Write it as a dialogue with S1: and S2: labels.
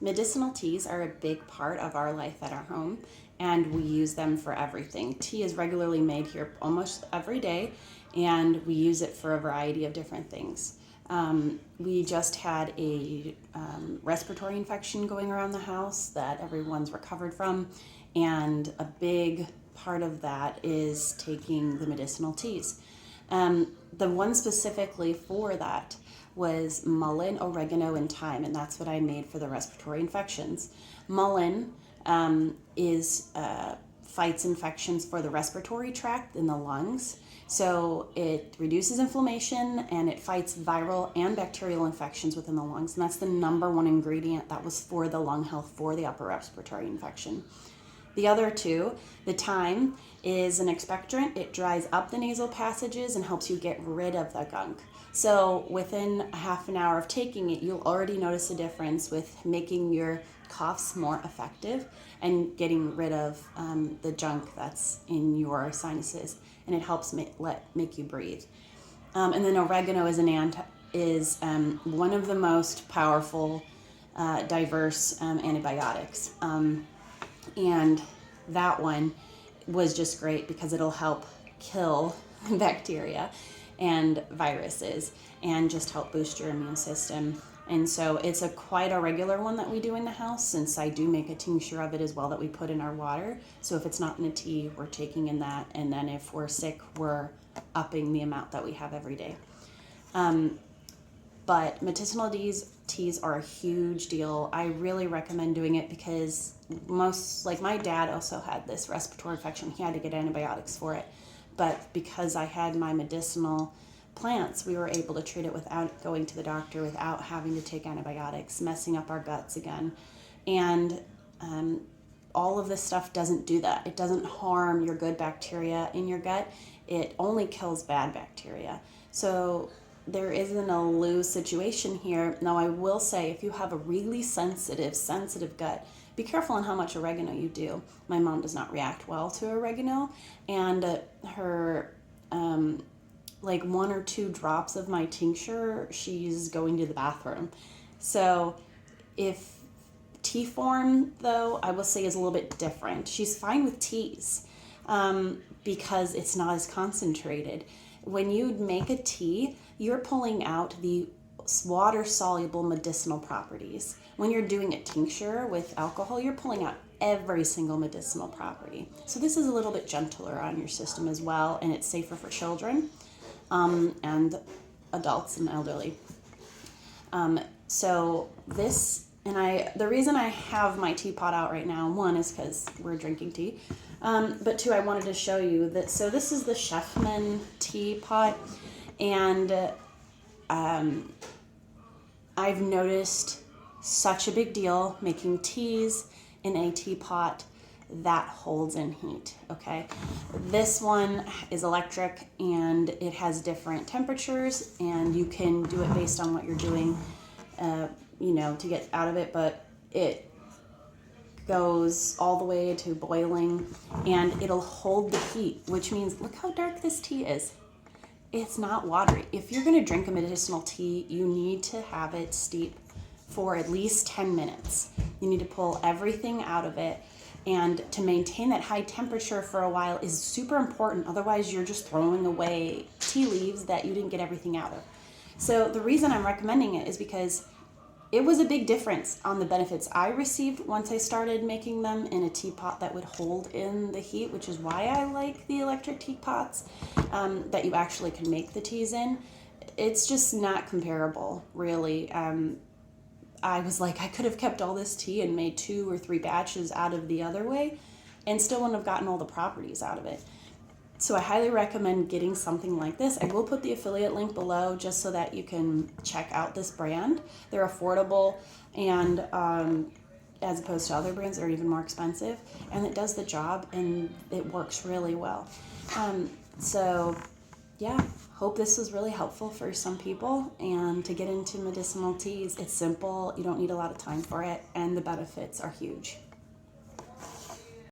S1: Medicinal teas are a big part of our life at our home, and we use them for everything. Tea is regularly made here almost every day, and we use it for a variety of different things. We just had a respiratory infection going around the house that everyone's recovered from, and a big part of that is taking the medicinal teas. The one specifically for that was mullein, oregano, and thyme, and that's what I made for the respiratory infections. Mullein fights infections for the respiratory tract in the lungs, so it reduces inflammation and it fights viral and bacterial infections within the lungs, and that's the number one ingredient that was for the lung health for the upper respiratory infection. The other two, the thyme is an expectorant. It dries up the nasal passages and helps you get rid of the gunk. So within a half an hour of taking it, you'll already notice a difference with making your coughs more effective and getting rid of the junk that's in your sinuses, and it helps make you breathe. And then oregano is one of the most powerful, diverse antibiotics. And that one was just great because it'll help kill bacteria and viruses and just help boost your immune system. And so it's quite a regular one that we do in the house, since I do make a tincture of it as well that we put in our water. So if it's not in a tea, we're taking in that. And then if we're sick, we're upping the amount that we have every day. But medicinal teas are a huge deal. I really recommend doing it because my dad also had this respiratory infection. He had to get antibiotics for it. But because I had my medicinal plants, we were able to treat it without going to the doctor, without having to take antibiotics, messing up our guts again. And all of this stuff doesn't do that. It doesn't harm your good bacteria in your gut. It only kills bad bacteria. So there isn't a lose situation here. Now, I will say, if you have a really sensitive gut, be careful on how much oregano you do. My mom does not react well to oregano, and her like 1 or 2 drops of my tincture, she's going to the bathroom. So if tea form, though, I will say is a little bit different. She's fine with teas because it's not as concentrated. When you make a tea, you're pulling out the water-soluble medicinal properties. When you're doing a tincture with alcohol, you're pulling out every single medicinal property. So this is a little bit gentler on your system as well, and it's safer for children and adults and elderly. The reason I have my teapot out right now, one is because we're drinking tea, but two, I wanted to show you that. So this is the Chefman teapot, and I've noticed such a big deal making teas in a teapot that holds in heat, okay? This one is electric and it has different temperatures, and you can do it based on what you're doing, to get out of it, but it goes all the way to boiling and it'll hold the heat, which means look how dark this tea is. It's not watery. If you're gonna drink a medicinal tea, you need to have it steep for at least 10 minutes. You need to pull everything out of it, and to maintain that high temperature for a while is super important. Otherwise, you're just throwing away tea leaves that you didn't get everything out of. So the reason I'm recommending it is because it was a big difference on the benefits I received once I started making them in a teapot that would hold in the heat, which is why I like the electric teapots that you actually can make the teas in. It's just not comparable, really. I was like, I could have kept all this tea and made 2 or 3 batches out of the other way and still wouldn't have gotten all the properties out of it. So I highly recommend getting something like this. I will put the affiliate link below just so that you can check out this brand. They're affordable, and as opposed to other brands that are even more expensive, and it does the job and it works really well. Hope this was really helpful for some people. And to get into medicinal teas, it's simple, you don't need a lot of time for it, and the benefits are huge.